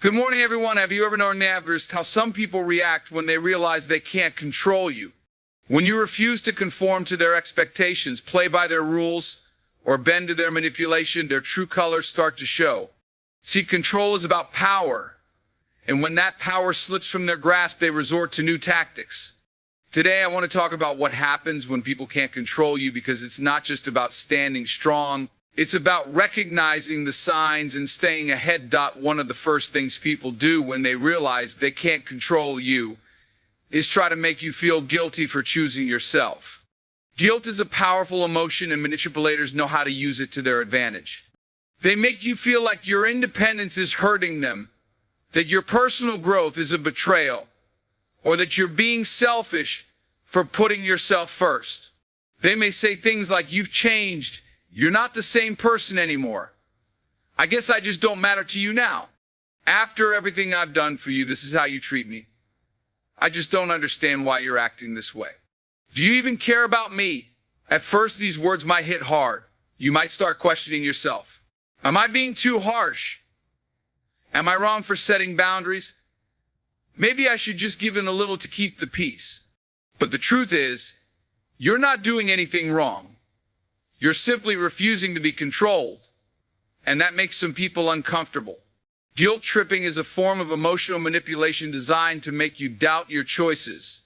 Good morning, everyone. Have you ever noticed how some people react when they realize they can't control you? When you refuse to conform to their expectations, play by their rules, or bend to their manipulation, their true colors start to show. See, control is about power, and when that power slips from their grasp, they resort to new tactics. Today, I want to talk about what happens when people can't control you, because it's not just about standing strong. It's about recognizing the signs and staying ahead. One of the first things people do when they realize they can't control you is try to make you feel guilty for choosing yourself. Guilt is a powerful emotion, and manipulators know how to use it to their advantage. They make you feel like your independence is hurting them, that your personal growth is a betrayal, or that you're being selfish for putting yourself first. They may say things like, "You've changed. You're not the same person anymore. I guess I just don't matter to you now. After everything I've done for you, this is how you treat me. I just don't understand why you're acting this way. Do you even care about me?" At first, these words might hit hard. You might start questioning yourself. Am I being too harsh? Am I wrong for setting boundaries? Maybe I should just give in a little to keep the peace. But the truth is, you're not doing anything wrong. You're simply refusing to be controlled, and that makes some people uncomfortable. Guilt tripping is a form of emotional manipulation designed to make you doubt your choices.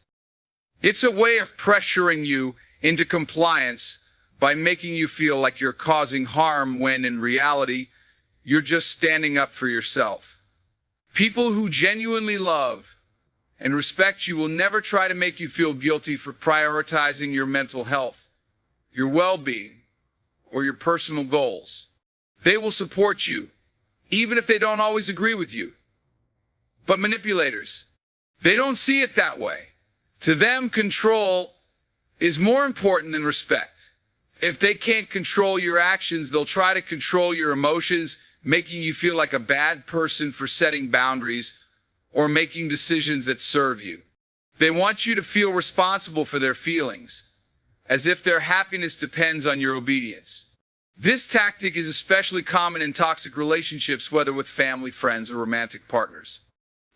It's a way of pressuring you into compliance by making you feel like you're causing harm when in reality, you're just standing up for yourself. People who genuinely love and respect you will never try to make you feel guilty for prioritizing your mental health, your well-being, or your personal goals. They will support you, even if they don't always agree with you. But manipulators, they don't see it that way. To them, control is more important than respect. If they can't control your actions, they'll try to control your emotions, making you feel like a bad person for setting boundaries or making decisions that serve you. They want you to feel responsible for their feelings, as if their happiness depends on your obedience. This tactic is especially common in toxic relationships, whether with family, friends, or romantic partners.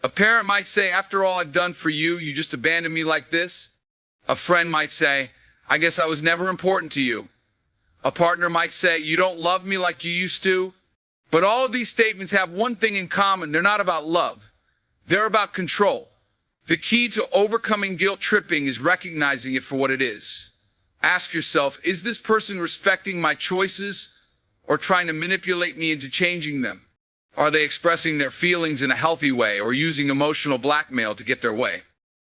A parent might say, "After all I've done for you, you just abandoned me like this?" A friend might say, "I guess I was never important to you." A partner might say, "You don't love me like you used to." But all of these statements have one thing in common. They're not about love. They're about control. The key to overcoming guilt tripping is recognizing it for what it is. Ask yourself, is this person respecting my choices or trying to manipulate me into changing them? Are they expressing their feelings in a healthy way or using emotional blackmail to get their way?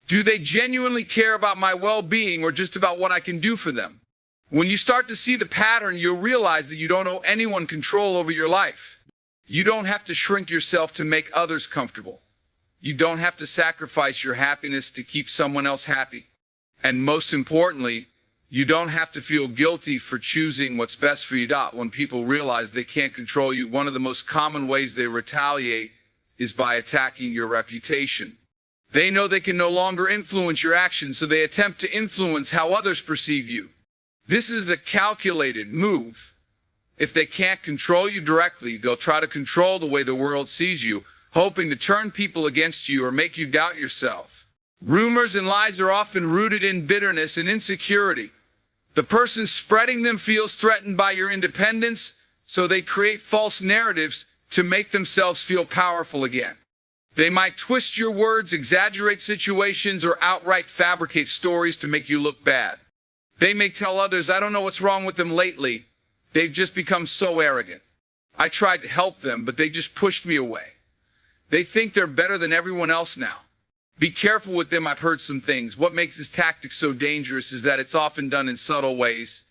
Do they genuinely care about my well-being or just about what I can do for them? When you start to see the pattern, you'll realize that you don't owe anyone control over your life. You don't have to shrink yourself to make others comfortable. You don't have to sacrifice your happiness to keep someone else happy. And most importantly, you don't have to feel guilty for choosing what's best for you. When people realize they can't control you, one of the most common ways they retaliate is by attacking your reputation. They know they can no longer influence your actions, so they attempt to influence how others perceive you. This is a calculated move. If they can't control you directly, they'll try to control the way the world sees you, hoping to turn people against you or make you doubt yourself. Rumors and lies are often rooted in bitterness and insecurity. The person spreading them feels threatened by your independence, so they create false narratives to make themselves feel powerful again. They might twist your words, exaggerate situations, or outright fabricate stories to make you look bad. They may tell others, "I don't know what's wrong with them lately. They've just become so arrogant. I tried to help them, but they just pushed me away. They think they're better than everyone else now. Be careful with them, I've heard some things." What makes this tactic so dangerous is that it's often done in subtle ways.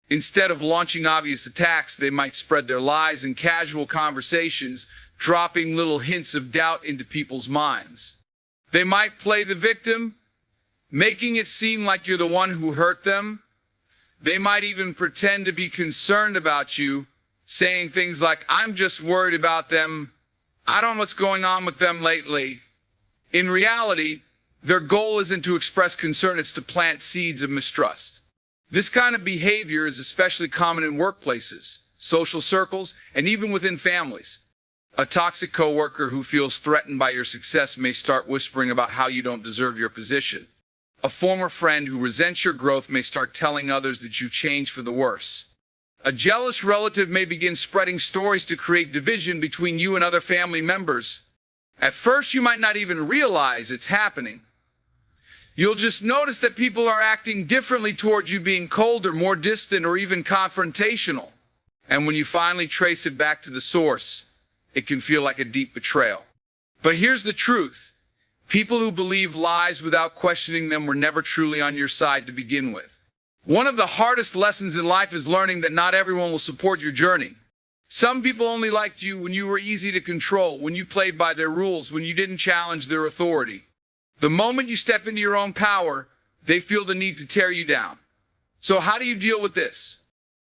Instead of launching obvious attacks, they might spread their lies in casual conversations, dropping little hints of doubt into people's minds. They might play the victim, making it seem like you're the one who hurt them. They might even pretend to be concerned about you, saying things like, "I'm just worried about them. I don't know what's going on with them lately." In reality, their goal isn't to express concern, it's to plant seeds of mistrust. This kind of behavior is especially common in workplaces, social circles, and even within families. A toxic coworker who feels threatened by your success may start whispering about how you don't deserve your position. A former friend who resents your growth may start telling others that you've changed for the worse. A jealous relative may begin spreading stories to create division between you and other family members. At first, you might not even realize it's happening. You'll just notice that people are acting differently towards you, being colder, more distant, or even confrontational. And when you finally trace it back to the source, it can feel like a deep betrayal. But here's the truth. People who believe lies without questioning them were never truly on your side to begin with. One of the hardest lessons in life is learning that not everyone will support your journey. Some people only liked you when you were easy to control, when you played by their rules, when you didn't challenge their authority. The moment you step into your own power, they feel the need to tear you down. So how do you deal with this?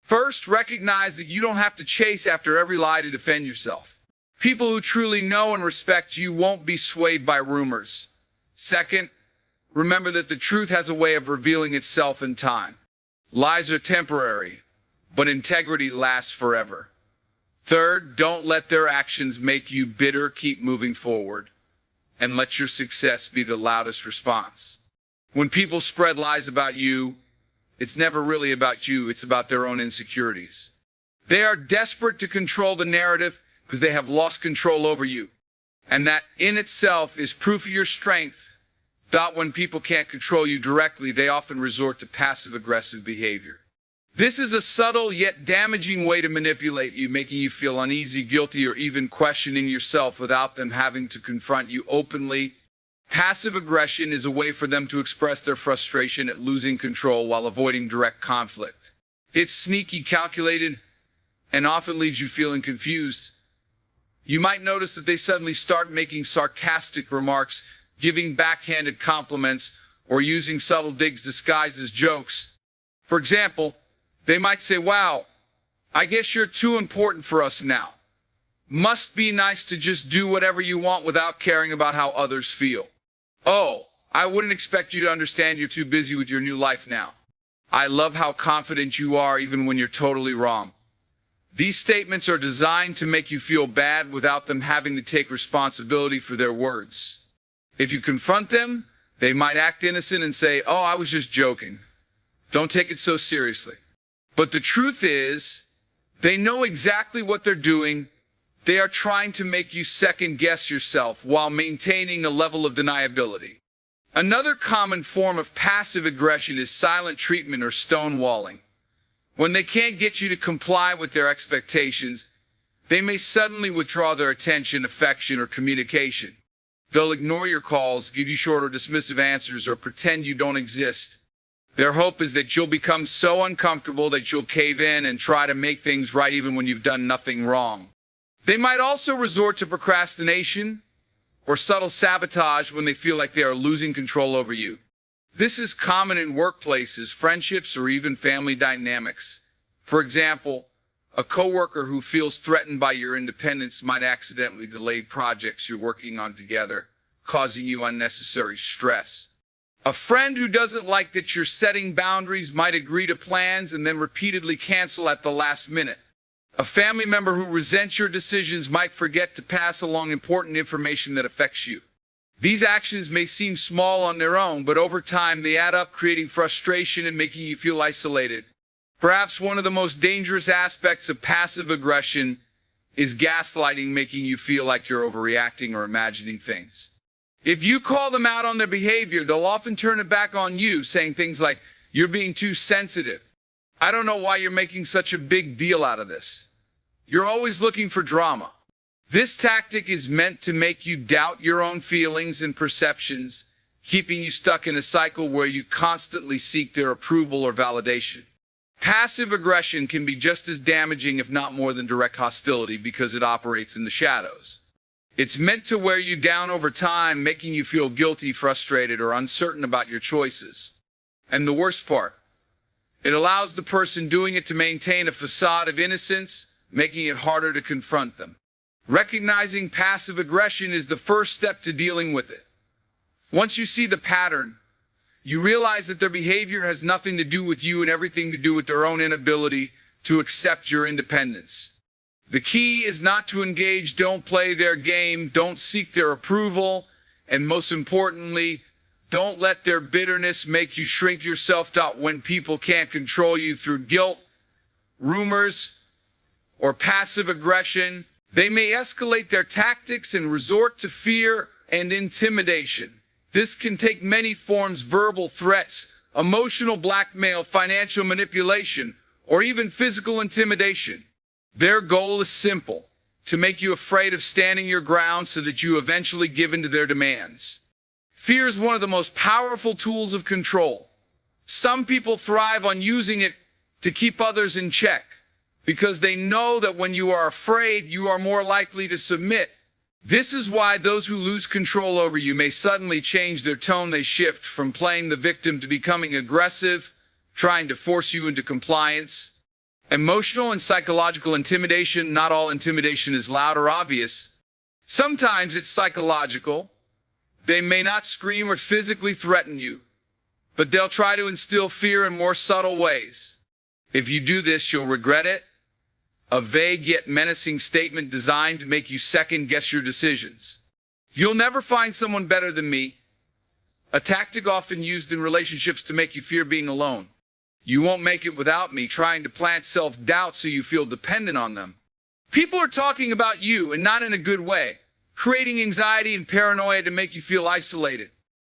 First, recognize that you don't have to chase after every lie to defend yourself. People who truly know and respect you won't be swayed by rumors. Second, remember that the truth has a way of revealing itself in time. Lies are temporary, but integrity lasts forever. Third, don't let their actions make you bitter. Keep moving forward, and let your success be the loudest response. When people spread lies about you, it's never really about you, it's about their own insecurities. They are desperate to control the narrative because they have lost control over you. And that in itself is proof of your strength. That when people can't control you directly, they often resort to passive-aggressive behavior. This is a subtle yet damaging way to manipulate you, making you feel uneasy, guilty, or even questioning yourself without them having to confront you openly. Passive aggression is a way for them to express their frustration at losing control while avoiding direct conflict. It's sneaky, calculated, and often leaves you feeling confused. You might notice that they suddenly start making sarcastic remarks, giving backhanded compliments, or using subtle digs disguised as jokes. For example, they might say, "Wow, I guess you're too important for us now. Must be nice to just do whatever you want without caring about how others feel. Oh, I wouldn't expect you to understand you're too busy with your new life now. I love how confident you are even when you're totally wrong." These statements are designed to make you feel bad without them having to take responsibility for their words. If you confront them, they might act innocent and say, "Oh, I was just joking. Don't take it so seriously." But the truth is, they know exactly what they're doing. They are trying to make you second-guess yourself while maintaining a level of deniability. Another common form of passive aggression is silent treatment or stonewalling. When they can't get you to comply with their expectations, they may suddenly withdraw their attention, affection, or communication. They'll ignore your calls, give you short or dismissive answers, or pretend you don't exist. Their hope is that you'll become so uncomfortable that you'll cave in and try to make things right even when you've done nothing wrong. They might also resort to procrastination or subtle sabotage when they feel like they are losing control over you. This is common in workplaces, friendships, or even family dynamics. For example, a coworker who feels threatened by your independence might accidentally delay projects you're working on together, causing you unnecessary stress. A friend who doesn't like that you're setting boundaries might agree to plans and then repeatedly cancel at the last minute. A family member who resents your decisions might forget to pass along important information that affects you. These actions may seem small on their own, but over time they add up, creating frustration and making you feel isolated. Perhaps one of the most dangerous aspects of passive aggression is gaslighting, making you feel like you're overreacting or imagining things. If you call them out on their behavior, they'll often turn it back on you, saying things like, "You're being too sensitive. I don't know why you're making such a big deal out of this. You're always looking for drama." This tactic is meant to make you doubt your own feelings and perceptions, keeping you stuck in a cycle where you constantly seek their approval or validation. Passive aggression can be just as damaging, if not more, than direct hostility because it operates in the shadows. It's meant to wear you down over time, making you feel guilty, frustrated, or uncertain about your choices. And the worst part, it allows the person doing it to maintain a facade of innocence, making it harder to confront them. Recognizing passive aggression is the first step to dealing with it. Once you see the pattern, you realize that their behavior has nothing to do with you and everything to do with their own inability to accept your independence. The key is not to engage, don't play their game, don't seek their approval, and most importantly, don't let their bitterness make you shrink yourself down when people can't control you through guilt, rumors, or passive aggression. They may escalate their tactics and resort to fear and intimidation. This can take many forms: verbal threats, emotional blackmail, financial manipulation, or even physical intimidation. Their goal is simple: to make you afraid of standing your ground so that you eventually give in to their demands. Fear is one of the most powerful tools of control. Some people thrive on using it to keep others in check, because they know that when you are afraid, you are more likely to submit. This is why those who lose control over you may suddenly change their tone. They shift from playing the victim to becoming aggressive, trying to force you into compliance. Emotional and psychological intimidation. Not all intimidation is loud or obvious. Sometimes it's psychological. They may not scream or physically threaten you, but they'll try to instill fear in more subtle ways. If you do this, you'll regret it. A vague yet menacing statement designed to make you second-guess your decisions. You'll never find someone better than me. A tactic often used in relationships to make you fear being alone. You won't make it without me, trying to plant self-doubt so you feel dependent on them. People are talking about you, and not in a good way, creating anxiety and paranoia to make you feel isolated.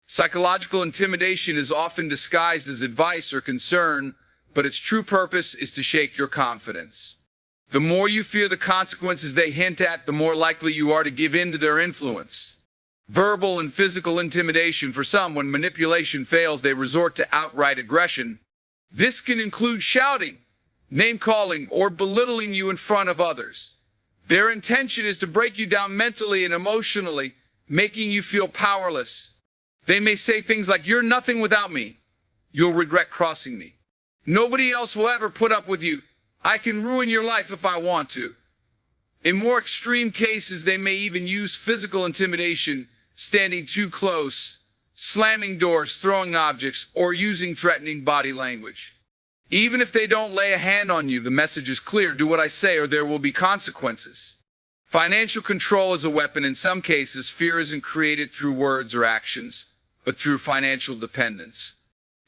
Psychological intimidation is often disguised as advice or concern, but its true purpose is to shake your confidence. The more you fear the consequences they hint at, the more likely you are to give in to their influence. Verbal and physical intimidation. For some, when manipulation fails, they resort to outright aggression. This can include shouting, name-calling, or belittling you in front of others. Their intention is to break you down mentally and emotionally, making you feel powerless. They may say things like, "You're nothing without me. You'll regret crossing me. Nobody else will ever put up with you. I can ruin your life if I want to." In more extreme cases, they may even use physical intimidation, standing too close, slamming doors, throwing objects, or using threatening body language. Even if they don't lay a hand on you, the message is clear: do what I say or there will be consequences. Financial control is a weapon. In some cases, fear isn't created through words or actions, but through financial dependence.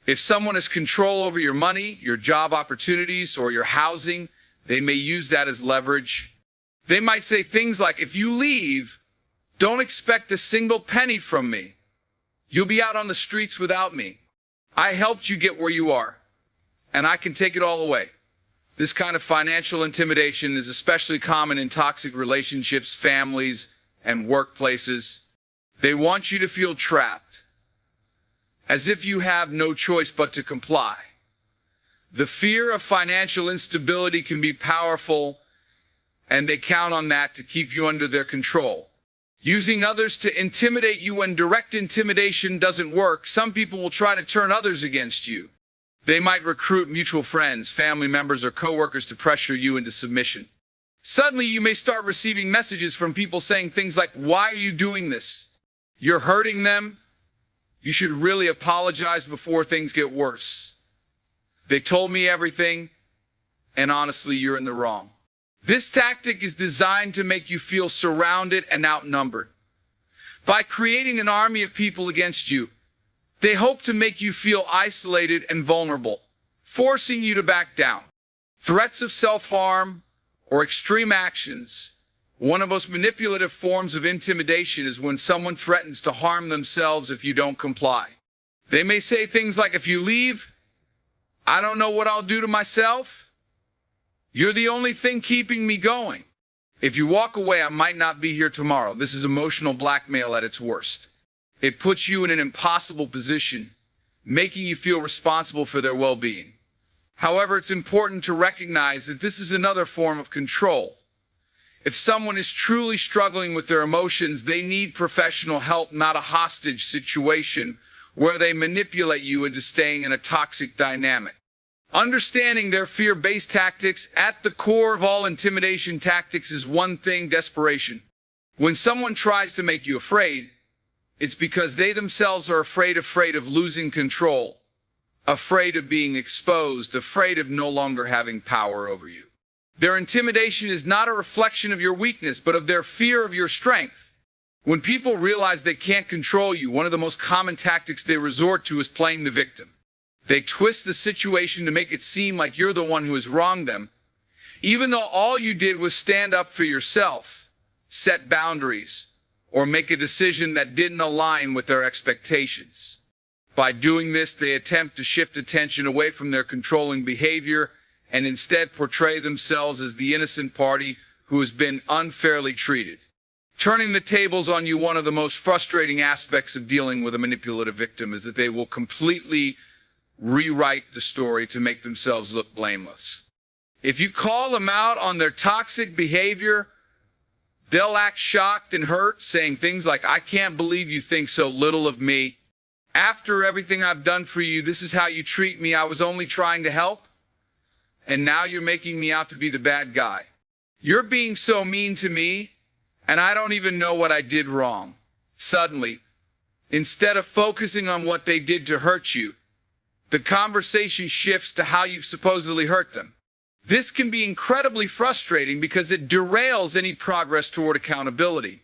If someone has control over your money, your job opportunities, or your housing, they may use that as leverage. They might say things like, "If you leave, don't expect a single penny from me. You'll be out on the streets without me. I helped you get where you are, and I can take it all away." This kind of financial intimidation is especially common in toxic relationships, families, and workplaces. They want you to feel trapped, as if you have no choice but to comply. The fear of financial instability can be powerful, and they count on that to keep you under their control. Using others to intimidate you. When direct intimidation doesn't work, some people will try to turn others against you. They might recruit mutual friends, family members, or coworkers to pressure you into submission. Suddenly, you may start receiving messages from people saying things like, "Why are you doing this? You're hurting them. You should really apologize before things get worse. They told me everything, and honestly, you're in the wrong." This tactic is designed to make you feel surrounded and outnumbered. By creating an army of people against you, they hope to make you feel isolated and vulnerable, forcing you to back down. Threats of self-harm or extreme actions. One of the most manipulative forms of intimidation is when someone threatens to harm themselves if you don't comply. They may say things like, "If you leave, I don't know what I'll do to myself. You're the only thing keeping me going. If you walk away, I might not be here tomorrow." This is emotional blackmail at its worst. It puts you in an impossible position, making you feel responsible for their well-being. However, it's important to recognize that this is another form of control. If someone is truly struggling with their emotions, they need professional help, not a hostage situation where they manipulate you into staying in a toxic dynamic. Understanding their fear-based tactics. At the core of all intimidation tactics is one thing: desperation. When someone tries to make you afraid, it's because they themselves are afraid of losing control, afraid of being exposed, afraid of no longer having power over you. Their intimidation is not a reflection of your weakness, but of their fear of your strength. When people realize they can't control you, one of the most common tactics they resort to is playing the victim. They twist the situation to make it seem like you're the one who has wronged them, even though all you did was stand up for yourself, set boundaries, or make a decision that didn't align with their expectations. By doing this, they attempt to shift attention away from their controlling behavior and instead portray themselves as the innocent party who has been unfairly treated. Turning the tables on you, one of the most frustrating aspects of dealing with a manipulative victim is that they will completely rewrite the story to make themselves look blameless. If you call them out on their toxic behavior, they'll act shocked and hurt, saying things like, "I can't believe you think so little of me. After everything I've done for you, this is how you treat me. I was only trying to help, and now you're making me out to be the bad guy. You're being so mean to me, and I don't even know what I did wrong." Suddenly, instead of focusing on what they did to hurt you, the conversation shifts to how you've supposedly hurt them. This can be incredibly frustrating because it derails any progress toward accountability.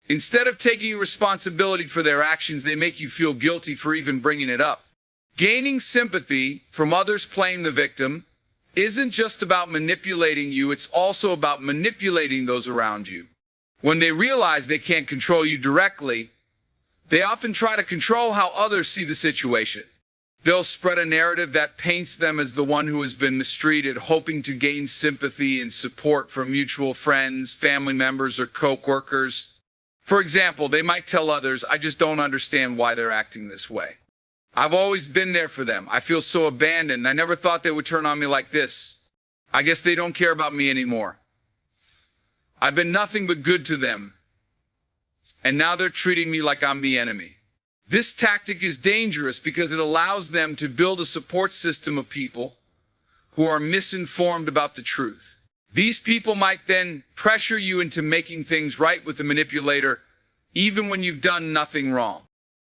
Instead of taking responsibility for their actions, they make you feel guilty for even bringing it up. Gaining sympathy from others playing the victim isn't just about manipulating you, it's also about manipulating those around you. When they realize they can't control you directly, they often try to control how others see the situation. They'll spread a narrative that paints them as the one who has been mistreated, hoping to gain sympathy and support from mutual friends, family members, or co-workers. For example, they might tell others, "I just don't understand why they're acting this way. I've always been there for them. I feel so abandoned. I never thought they would turn on me like this. I guess they don't care about me anymore. I've been nothing but good to them, and now they're treating me like I'm the enemy." This tactic is dangerous because it allows them to build a support system of people who are misinformed about the truth. These people might then pressure you into making things right with the manipulator, even when you've done nothing wrong.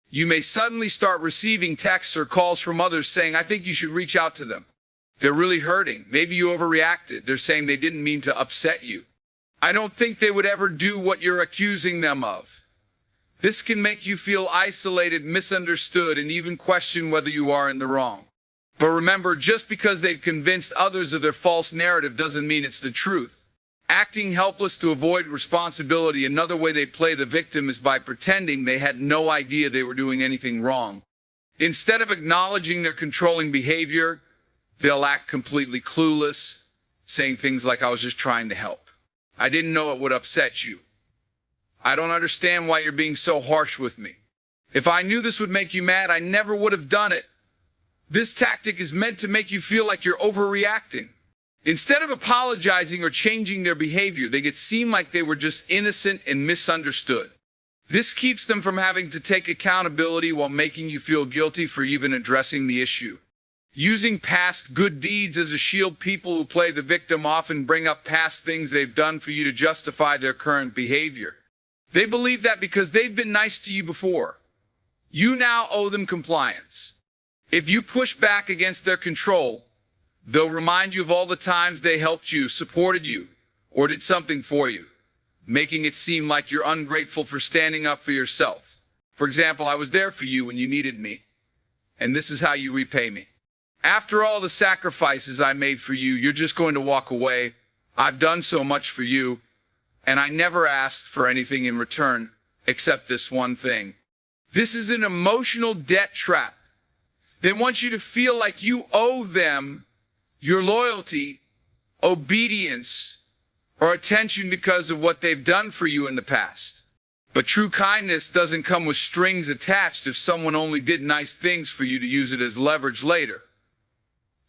You may suddenly start receiving texts or calls from others saying, "I think you should reach out to them. They're really hurting. Maybe you overreacted." They're saying they didn't mean to upset you. "I don't think they would ever do what you're accusing them of." This can make you feel isolated, misunderstood, and even question whether you are in the wrong. But remember, just because they've convinced others of their false narrative doesn't mean it's the truth. Acting helpless to avoid responsibility, another way they play the victim is by pretending they had no idea they were doing anything wrong. Instead of acknowledging their controlling behavior, they'll act completely clueless, saying things like, "I was just trying to help. I didn't know it would upset you. I don't understand why you're being so harsh with me. If I knew this would make you mad, I never would have done it." This tactic is meant to make you feel like you're overreacting. Instead of apologizing or changing their behavior, they get seem like they were just innocent and misunderstood. This keeps them from having to take accountability while making you feel guilty for even addressing the issue. Using past good deeds as a shield, people who play the victim often bring up past things they've done for you to justify their current behavior. They believe that because they've been nice to you before, you now owe them compliance. If you push back against their control, they'll remind you of all the times they helped you, supported you, or did something for you, making it seem like you're ungrateful for standing up for yourself. For example, "I was there for you when you needed me, and this is how you repay me. After all the sacrifices I made for you, you're just going to walk away. I've done so much for you, and I never asked for anything in return except this one thing." This is an emotional debt trap. They want you to feel like you owe them your loyalty, obedience, or attention because of what they've done for you in the past. But true kindness doesn't come with strings attached. If someone only did nice things for you to use it as leverage later,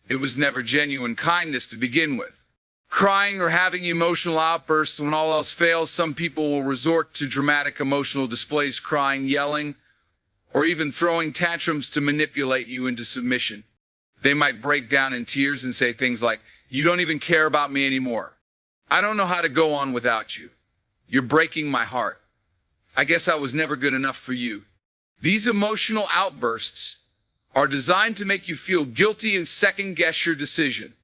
it was never genuine kindness to begin with. Crying or having emotional outbursts when all else fails, some people will resort to dramatic emotional displays, crying, yelling, or even throwing tantrums to manipulate you into submission. They might break down in tears and say things like, "You don't even care about me anymore. I don't know how to go on without you. You're breaking my heart. I guess I was never good enough for you." These emotional outbursts are designed to make you feel guilty and second-guess your decision.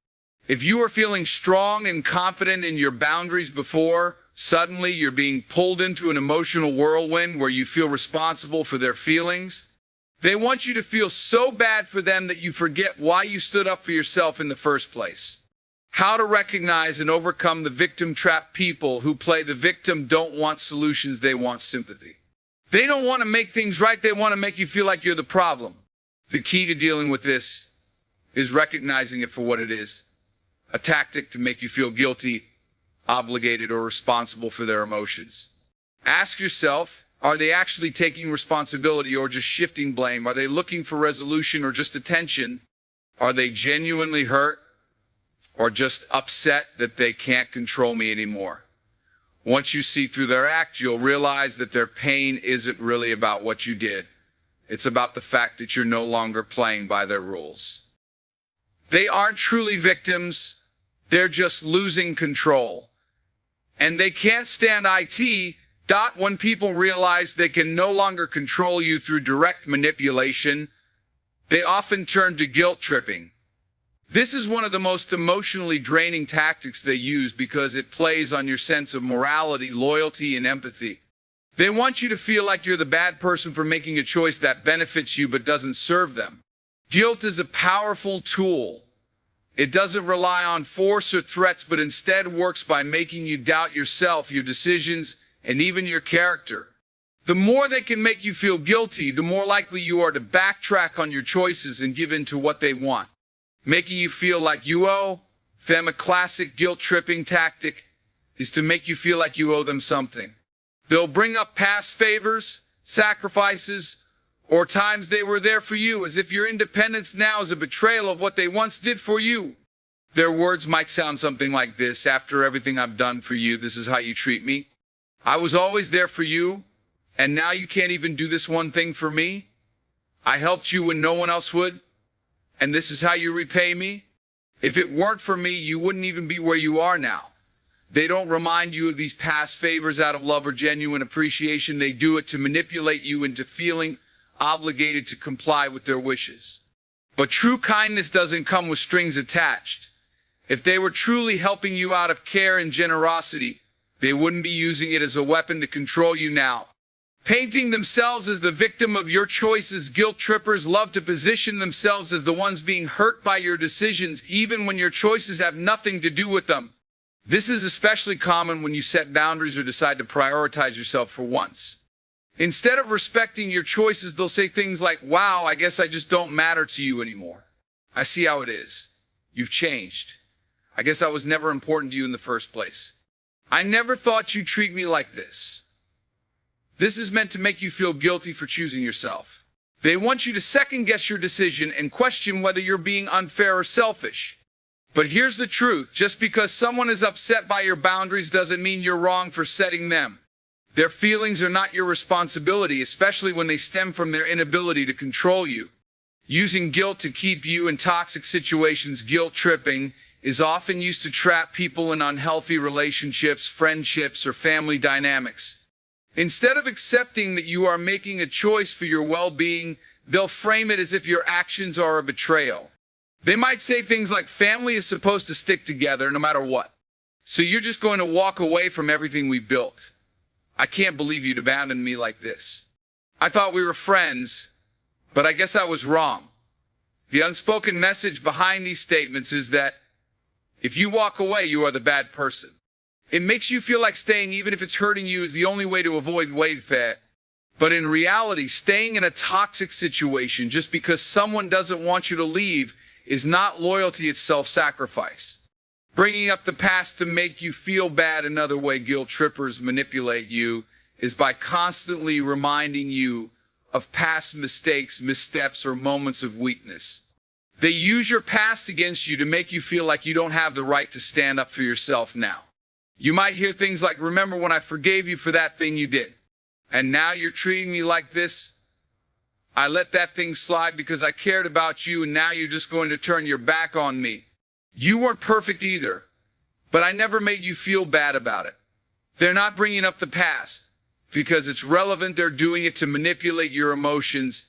If you were feeling strong and confident in your boundaries before, suddenly you're being pulled into an emotional whirlwind where you feel responsible for their feelings. They want you to feel so bad for them that you forget why you stood up for yourself in the first place. How to recognize and overcome the victim trap. People who play the victim don't want solutions, they want sympathy. They don't want to make things right, they want to make you feel like you're the problem. The key to dealing with this is recognizing it for what it is. A tactic to make you feel guilty, obligated, or responsible for their emotions. Ask yourself, are they actually taking responsibility or just shifting blame? Are they looking for resolution or just attention? Are they genuinely hurt or just upset that they can't control me anymore? Once you see through their act, you'll realize that their pain isn't really about what you did. It's about the fact that you're no longer playing by their rules. They aren't truly victims. They're just losing control. And they can't stand it. When people realize they can no longer control you through direct manipulation, they often turn to guilt tripping. This is one of the most emotionally draining tactics they use because it plays on your sense of morality, loyalty, and empathy. They want you to feel like you're the bad person for making a choice that benefits you but doesn't serve them. Guilt is a powerful tool. It doesn't rely on force or threats, but instead works by making you doubt yourself, your decisions, and even your character. The more they can make you feel guilty, the more likely you are to backtrack on your choices and give in to what they want. Making you feel like you owe them. A classic guilt-tripping tactic is to make you feel like you owe them something. They'll bring up past favors, sacrifices, or times they were there for you, as if your independence now is a betrayal of what they once did for you. Their words might sound something like this: after everything I've done for you, this is how you treat me. I was always there for you, and now you can't even do this one thing for me. I helped you when no one else would, and this is how you repay me. If it weren't for me, you wouldn't even be where you are now. They don't remind you of these past favors out of love or genuine appreciation. They do it to manipulate you into feeling obligated to comply with their wishes. But true kindness doesn't come with strings attached. If they were truly helping you out of care and generosity, they wouldn't be using it as a weapon to control you now. Painting themselves as the victim of your choices, guilt trippers love to position themselves as the ones being hurt by your decisions, even when your choices have nothing to do with them. This is especially common when you set boundaries or decide to prioritize yourself for once. Instead of respecting your choices, they'll say things like, "Wow, I guess I just don't matter to you anymore. I see how it is. You've changed. I guess I was never important to you in the first place. I never thought you'd treat me like this." This is meant to make you feel guilty for choosing yourself. They want you to second-guess your decision and question whether you're being unfair or selfish. But here's the truth: just because someone is upset by your boundaries doesn't mean you're wrong for setting them. Their feelings are not your responsibility, especially when they stem from their inability to control you. Using guilt to keep you in toxic situations. Guilt tripping is often used to trap people in unhealthy relationships, friendships, or family dynamics. Instead of accepting that you are making a choice for your well-being, they'll frame it as if your actions are a betrayal. They might say things like, "Family is supposed to stick together no matter what. So you're just going to walk away from everything we built. I can't believe you'd abandon me like this. I thought we were friends, but I guess I was wrong." The unspoken message behind these statements is that if you walk away, you are the bad person. It makes you feel like staying, even if it's hurting you, is the only way to avoid warfare. But in reality, staying in a toxic situation just because someone doesn't want you to leave is not loyalty, it's self-sacrifice. Bringing up the past to make you feel bad. Another way guilt trippers manipulate you is by constantly reminding you of past mistakes, missteps, or moments of weakness. They use your past against you to make you feel like you don't have the right to stand up for yourself now. You might hear things like, "Remember when I forgave you for that thing you did? And now you're treating me like this? I let that thing slide because I cared about you, and now you're just going to turn your back on me. You weren't perfect either, but I never made you feel bad about it." They're not bringing up the past because it's relevant. They're doing it to manipulate your emotions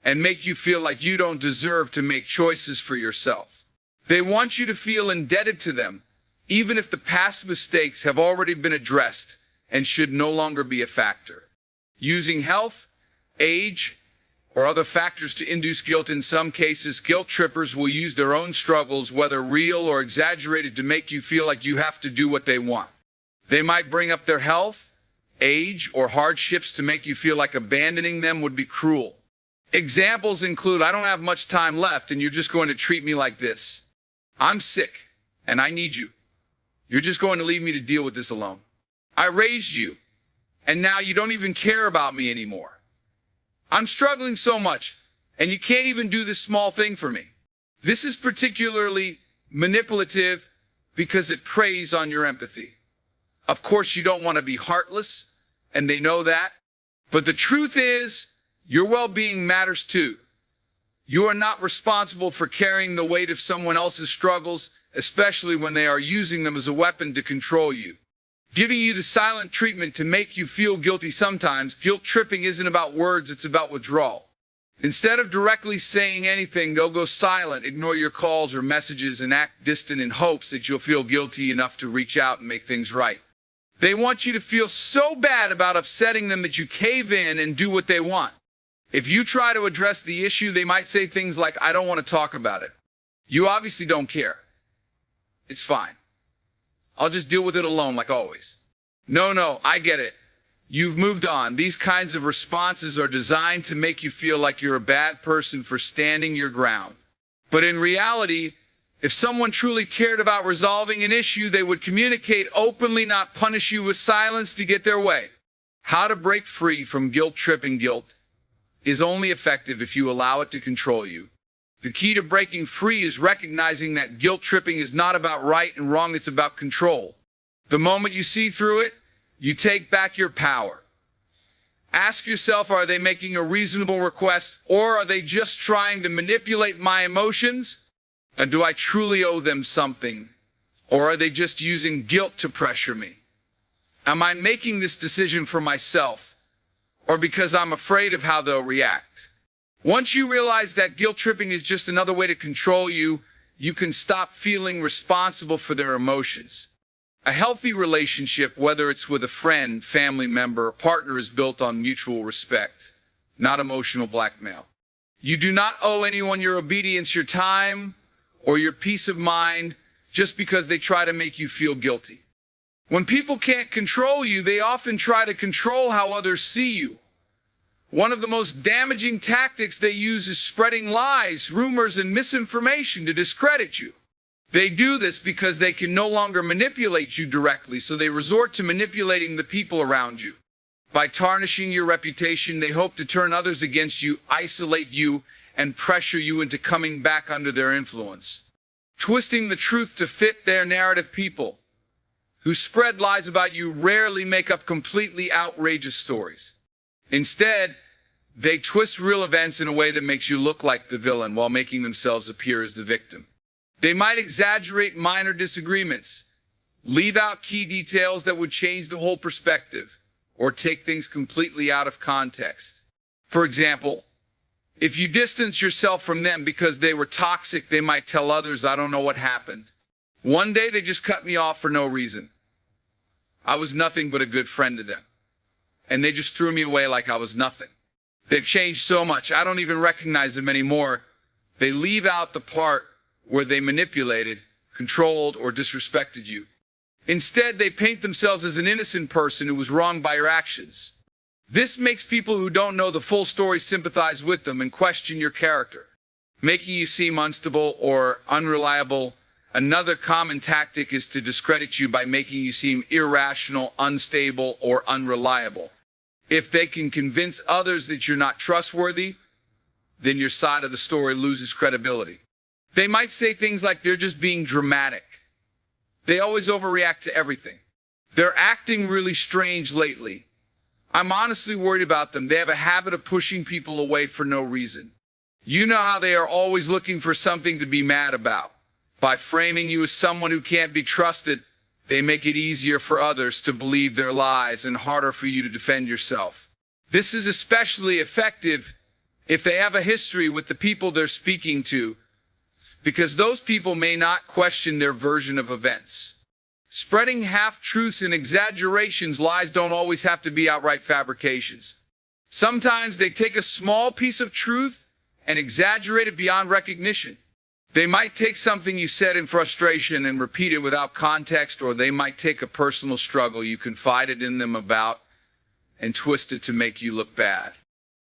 and make you feel like you don't deserve to make choices for yourself. They want you to feel indebted to them, even if the past mistakes have already been addressed and should no longer be a factor. Using health, age, or other factors to induce guilt. In some cases, guilt trippers will use their own struggles, whether real or exaggerated, to make you feel like you have to do what they want. They might bring up their health, age, or hardships to make you feel like abandoning them would be cruel. Examples include, I don't have much time left and you're just going to treat me like this. I'm sick and I need you. You're just going to leave me to deal with this alone. I raised you and now you don't even care about me anymore. I'm struggling so much and you can't even do this small thing for me. This is particularly manipulative because it preys on your empathy. Of course, you don't want to be heartless, and they know that. But the truth is, your well-being matters too. You are not responsible for carrying the weight of someone else's struggles, especially when they are using them as a weapon to control you. Giving you the silent treatment to make you feel guilty sometimes. Guilt tripping isn't about words, it's about withdrawal. Instead of directly saying anything, they'll go silent, ignore your calls or messages, and act distant in hopes that you'll feel guilty enough to reach out and make things right. They want you to feel so bad about upsetting them that you cave in and do what they want. If you try to address the issue, they might say things like, I don't want to talk about it. You obviously don't care. It's fine. I'll just deal with it alone like always. No, I get it. You've moved on. These kinds of responses are designed to make you feel like you're a bad person for standing your ground. But in reality, if someone truly cared about resolving an issue, they would communicate openly, not punish you with silence to get their way. How to break free from guilt-tripping. Guilt is only effective if you allow it to control you. The key to breaking free is recognizing that guilt-tripping is not about right and wrong, it's about control. The moment you see through it, you take back your power. Ask yourself, are they making a reasonable request, or are they just trying to manipulate my emotions? And do I truly owe them something? Or are they just using guilt to pressure me? Am I making this decision for myself, or because I'm afraid of how they'll react? Once you realize that guilt tripping is just another way to control you, you can stop feeling responsible for their emotions. A healthy relationship, whether it's with a friend, family member, or partner, is built on mutual respect, not emotional blackmail. You do not owe anyone your obedience, your time, or your peace of mind just because they try to make you feel guilty. When people can't control you, they often try to control how others see you. One of the most damaging tactics they use is spreading lies, rumors, and misinformation to discredit you. They do this because they can no longer manipulate you directly, so they resort to manipulating the people around you. By tarnishing your reputation, they hope to turn others against you, isolate you, and pressure you into coming back under their influence. Twisting the truth to fit their narrative. People who spread lies about you rarely make up completely outrageous stories. Instead, they twist real events in a way that makes you look like the villain while making themselves appear as the victim. They might exaggerate minor disagreements, leave out key details that would change the whole perspective, or take things completely out of context. For example, if you distance yourself from them because they were toxic, they might tell others, I don't know what happened. One day they just cut me off for no reason. I was nothing but a good friend to them. And they just threw me away like I was nothing. They've changed so much, I don't even recognize them anymore. They leave out the part where they manipulated, controlled, or disrespected you. Instead, they paint themselves as an innocent person who was wronged by your actions. This makes people who don't know the full story sympathize with them and question your character, making you seem unstable or unreliable. Another common tactic is to discredit you by making you seem irrational, unstable, or unreliable. If they can convince others that you're not trustworthy, then your side of the story loses credibility. They might say things like they're just being dramatic. They always overreact to everything. They're acting really strange lately. I'm honestly worried about them. They have a habit of pushing people away for no reason. You know how they are always looking for something to be mad about. By framing you as someone who can't be trusted, they make it easier for others to believe their lies and harder for you to defend yourself. This is especially effective if they have a history with the people they're speaking to. because those people may not question their version of events. Spreading half-truths and exaggerations, lies don't always have to be outright fabrications. Sometimes they take a small piece of truth and exaggerate it beyond recognition. They might take something you said in frustration and repeat it without context, or they might take a personal struggle you confided in them about and twist it to make you look bad.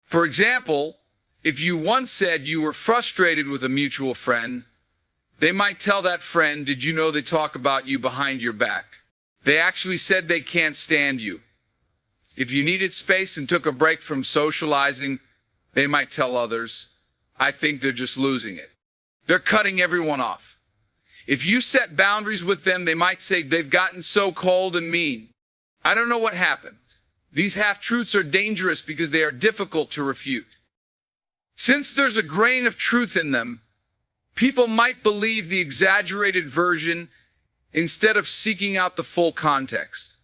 For example, if you once said you were frustrated with a mutual friend, they might tell that friend, "Did you know they talk about you behind your back? They actually said they can't stand you." If you needed space and took a break from socializing, they might tell others, "I think they're just losing it. They're cutting everyone off." If you set boundaries with them, they might say, "They've gotten so cold and mean. I don't know what happened." These half-truths are dangerous because they are difficult to refute. Since there's a grain of truth in them, people might believe the exaggerated version instead of seeking out the full context.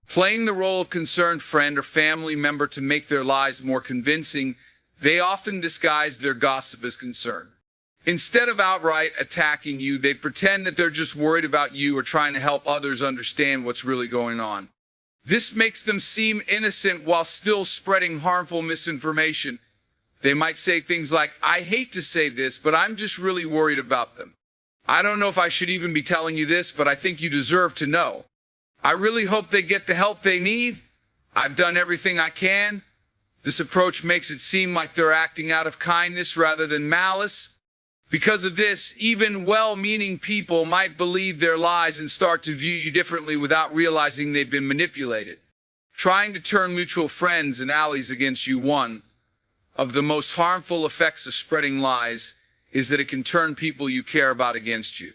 Playing the role of concerned friend or family member to make their lies more convincing, they often disguise their gossip as concern. Instead of outright attacking you, they pretend that they're just worried about you or trying to help others understand what's really going on. This makes them seem innocent while still spreading harmful misinformation. They might say things like, "I hate to say this, but I'm just really worried about them. I don't know if I should even be telling you this, but I think you deserve to know. I really hope they get the help they need. I've done everything I can." This approach makes it seem like they're acting out of kindness rather than malice. Because of this, even well-meaning people might believe their lies and start to view you differently without realizing they've been manipulated. Trying to turn mutual friends and allies against you. One of the most harmful effects of spreading lies is that it can turn people you care about against you.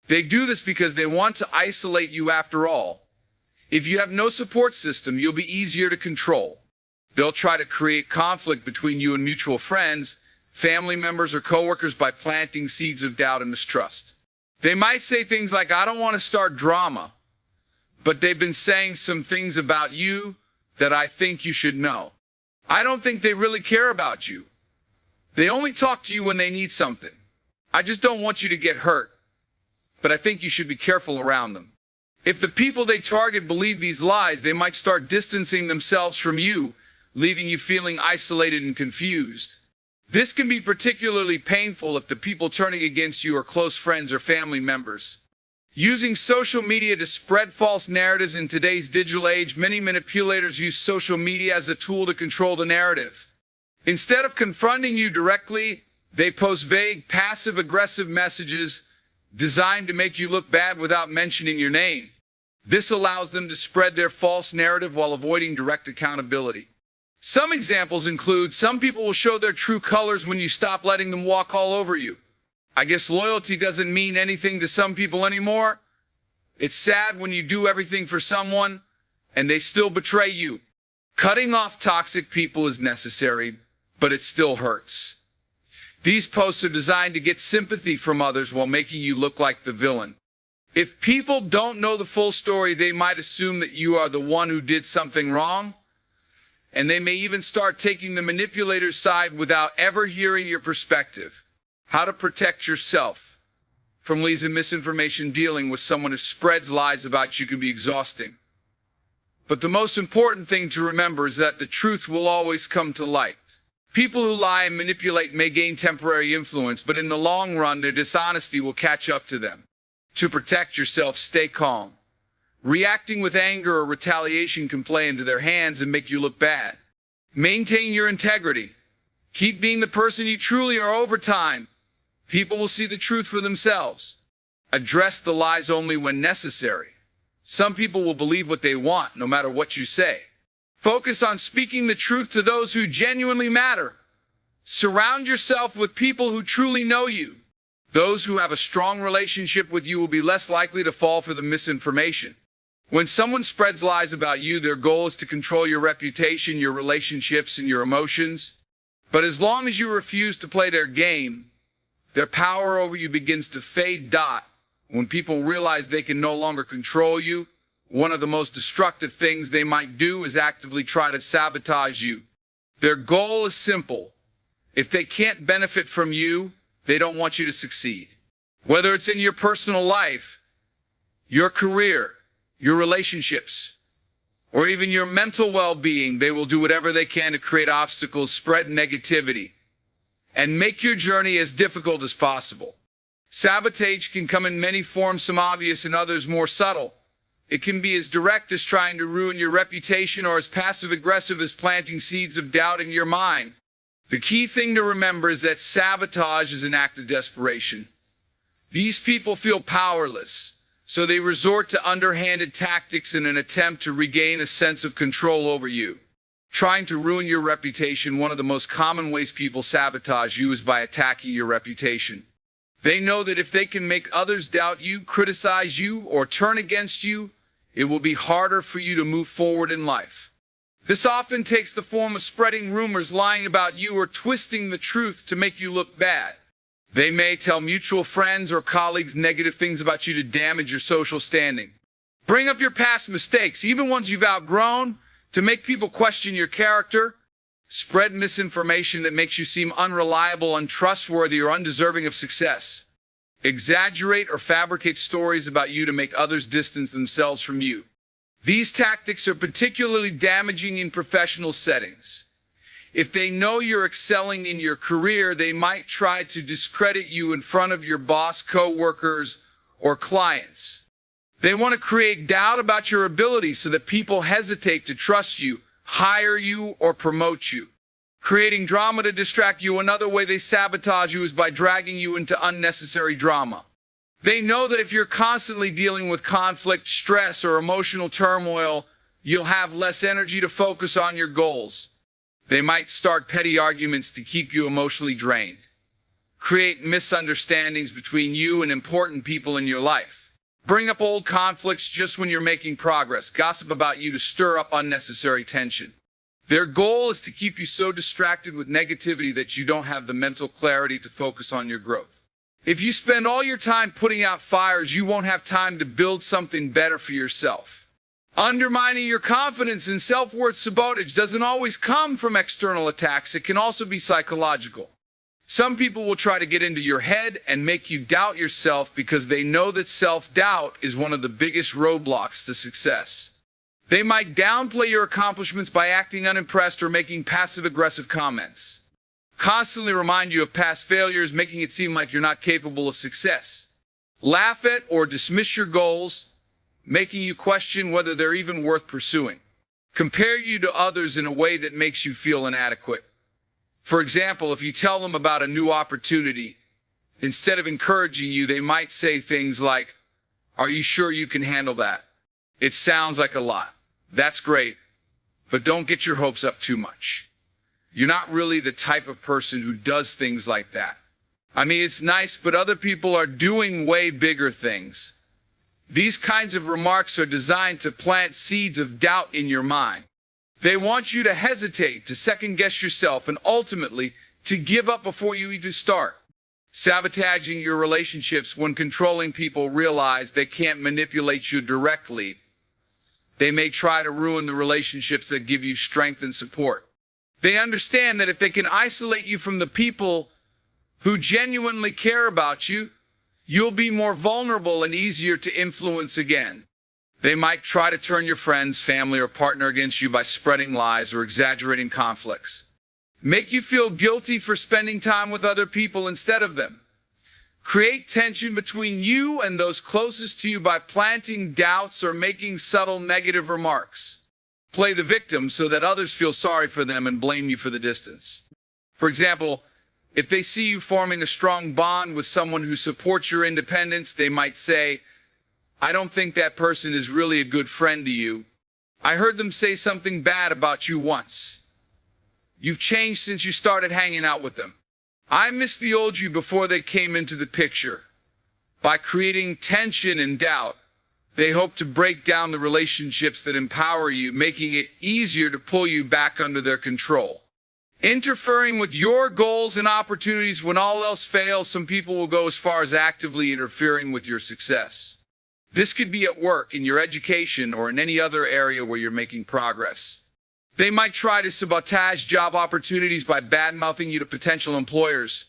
They do this because they want to isolate you after all. If you have no support system, you'll be easier to control. They'll try to create conflict between you and mutual friends, family members, or coworkers by planting seeds of doubt and mistrust. They might say things like, "I don't want to start drama, but they've been saying some things about you that I think you should know. I don't think they really care about you. They only talk to you when they need something. I just don't want you to get hurt, but I think you should be careful around them." If the people they target believe these lies, they might start distancing themselves from you, leaving you feeling isolated and confused. This can be particularly painful if the people turning against you are close friends or family members. Using social media to spread false narratives in today's digital age, many manipulators use social media as a tool to control the narrative. Instead of confronting you directly, they post vague, passive-aggressive messages designed to make you look bad without mentioning your name. This allows them to spread their false narrative while avoiding direct accountability. Some examples include, some people will show their true colors when you stop letting them walk all over you. I guess loyalty doesn't mean anything to some people anymore. It's sad when you do everything for someone and they still betray you. Cutting off toxic people is necessary, but it still hurts. These posts are designed to get sympathy from others while making you look like the villain. If people don't know the full story, they might assume that you are the one who did something wrong, and they may even start taking the manipulator's side without ever hearing your perspective. How to protect yourself from lies and misinformation. Dealing with someone who spreads lies about you can be exhausting. But the most important thing to remember is that the truth will always come to light. People who lie and manipulate may gain temporary influence, but in the long run, their dishonesty will catch up to them. To protect yourself, stay calm. Reacting with anger or retaliation can play into their hands and make you look bad. Maintain your integrity. Keep being the person you truly are. Over time, people will see the truth for themselves. Address the lies only when necessary. Some people will believe what they want, no matter what you say. Focus on speaking the truth to those who genuinely matter. Surround yourself with people who truly know you. Those who have a strong relationship with you will be less likely to fall for the misinformation. When someone spreads lies about you, their goal is to control your reputation, your relationships, and your emotions. But as long as you refuse to play their game, their power over you begins to fade. When people realize they can no longer control you, one of the most destructive things they might do is actively try to sabotage you. Their goal is simple. If they can't benefit from you, they don't want you to succeed. Whether it's in your personal life, your career, your relationships, or even your mental well-being, they will do whatever they can to create obstacles, spread negativity, and make your journey as difficult as possible. Sabotage can come in many forms, some obvious and others more subtle. It can be as direct as trying to ruin your reputation or as passive-aggressive as planting seeds of doubt in your mind. The key thing to remember is that sabotage is an act of desperation. These people feel powerless, so they resort to underhanded tactics in an attempt to regain a sense of control over you. Trying to ruin your reputation, one of the most common ways people sabotage you is by attacking your reputation. They know that if they can make others doubt you, criticize you, or turn against you, it will be harder for you to move forward in life. This often takes the form of spreading rumors, lying about you, or twisting the truth to make you look bad. They may tell mutual friends or colleagues negative things about you to damage your social standing. Bring up your past mistakes, even ones you've outgrown, to make people question your character. Spread misinformation that makes you seem unreliable, untrustworthy, or undeserving of success. Exaggerate or fabricate stories about you to make others distance themselves from you. These tactics are particularly damaging in professional settings. If they know you're excelling in your career, they might try to discredit you in front of your boss, co-workers, or clients. They want to create doubt about your ability so that people hesitate to trust you, hire you, or promote you. Creating drama to distract you. Another way they sabotage you is by dragging you into unnecessary drama. They know that if you're constantly dealing with conflict, stress, or emotional turmoil, you'll have less energy to focus on your goals. They might start petty arguments to keep you emotionally drained. Create misunderstandings between you and important people in your life. Bring up old conflicts just when you're making progress. Gossip about you to stir up unnecessary tension. Their goal is to keep you so distracted with negativity that you don't have the mental clarity to focus on your growth. If you spend all your time putting out fires, you won't have time to build something better for yourself. Undermining your confidence and self-worth. Sabotage doesn't always come from external attacks. It can also be psychological. Some people will try to get into your head and make you doubt yourself because they know that self-doubt is one of the biggest roadblocks to success. They might downplay your accomplishments by acting unimpressed or making passive-aggressive comments. Constantly remind you of past failures, making it seem like you're not capable of success. Laugh at or dismiss your goals, making you question whether they're even worth pursuing. Compare you to others in a way that makes you feel inadequate. For example, if you tell them about a new opportunity, instead of encouraging you, they might say things like, "Are you sure you can handle that? It sounds like a lot. That's great, but don't get your hopes up too much. You're not really the type of person who does things like that. I mean, it's nice, but other people are doing way bigger things." These kinds of remarks are designed to plant seeds of doubt in your mind. They want you to hesitate, to second-guess yourself, and ultimately to give up before you even start. Sabotaging your relationships. When controlling people realize they can't manipulate you directly, they may try to ruin the relationships that give you strength and support. They understand that if they can isolate you from the people who genuinely care about you, you'll be more vulnerable and easier to influence again. They might try to turn your friends, family, or partner against you by spreading lies or exaggerating conflicts. Make you feel guilty for spending time with other people instead of them. Create tension between you and those closest to you by planting doubts or making subtle negative remarks. Play the victim so that others feel sorry for them and blame you for the distance. For example, if they see you forming a strong bond with someone who supports your independence, they might say, "I don't think that person is really a good friend to you. I heard them say something bad about you once. You've changed since you started hanging out with them. I miss the old you before they came into the picture." By creating tension and doubt, they hope to break down the relationships that empower you, making it easier to pull you back under their control. Interfering with your goals and opportunities. When all else fails, some people will go as far as actively interfering with your success. This could be at work, in your education, or in any other area where you're making progress. They might try to sabotage job opportunities by bad-mouthing you to potential employers.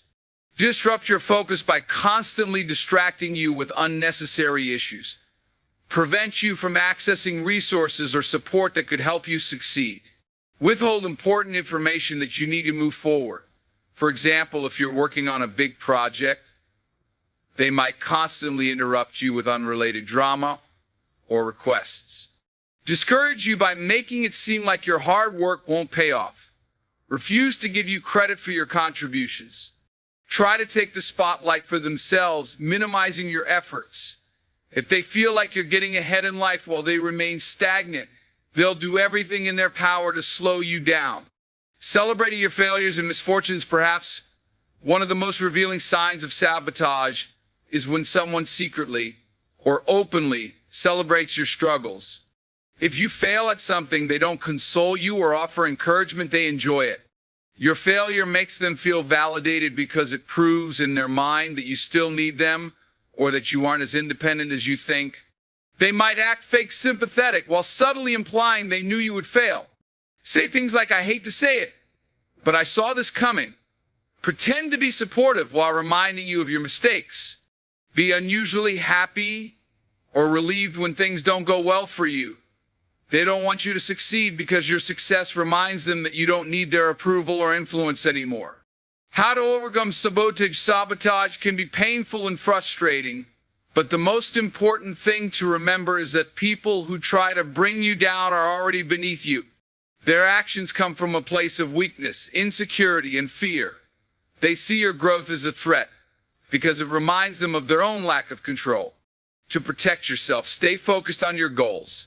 disrupt your focus by constantly distracting you with unnecessary issues, prevent you from accessing resources or support that could help you succeed, withhold important information that you need to move forward. For example, if you're working on a big project, they might constantly interrupt you with unrelated drama or requests. Discourage you by making it seem like your hard work won't pay off. Refuse to give you credit for your contributions. Try to take the spotlight for themselves, minimizing your efforts. If they feel like you're getting ahead in life while they remain stagnant, they'll do everything in their power to slow you down. Celebrating your failures and misfortunes, perhaps one of the most revealing signs of sabotage, is when someone secretly or openly celebrates your struggles. If you fail at something, they don't console you or offer encouragement, they enjoy it. Your failure makes them feel validated because it proves in their mind that you still need them or that you aren't as independent as you think. They might act fake sympathetic while subtly implying they knew you would fail. Say things like, "I hate to say it, but I saw this coming." Pretend to be supportive while reminding you of your mistakes. Be unusually happy or relieved when things don't go well for you. They don't want you to succeed because your success reminds them that you don't need their approval or influence anymore. How to overcome sabotage can be painful and frustrating, but the most important thing to remember is that people who try to bring you down are already beneath you. Their actions come from a place of weakness, insecurity, and fear. They see your growth as a threat because it reminds them of their own lack of control. To protect yourself, stay focused on your goals.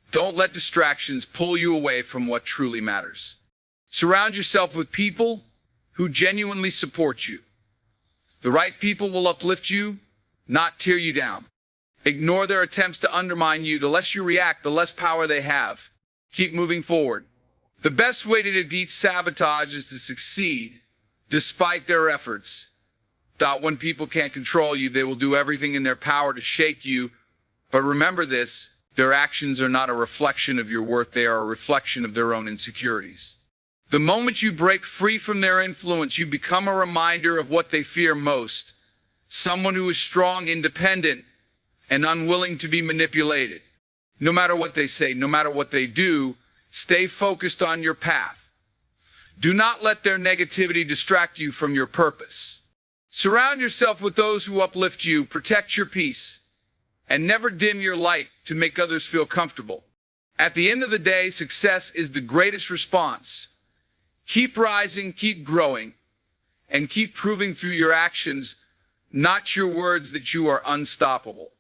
Don't let distractions pull you away from what truly matters. Surround yourself with people who genuinely support you. The right people will uplift you, not tear you down. Ignore their attempts to undermine you. The less you react, the less power they have. Keep moving forward. The best way to defeat sabotage is to succeed despite their efforts. When people can't control you, they will do everything in their power to shake you. But remember this, their actions are not a reflection of your worth, they are a reflection of their own insecurities. The moment you break free from their influence, you become a reminder of what they fear most. Someone who is strong, independent, and unwilling to be manipulated. No matter what they say, no matter what they do, stay focused on your path. Do not let their negativity distract you from your purpose. Surround yourself with those who uplift you, protect your peace, and never dim your light to make others feel comfortable. At the end of the day, success is the greatest response. Keep rising, keep growing, and keep proving through your actions, not your words, that you are unstoppable.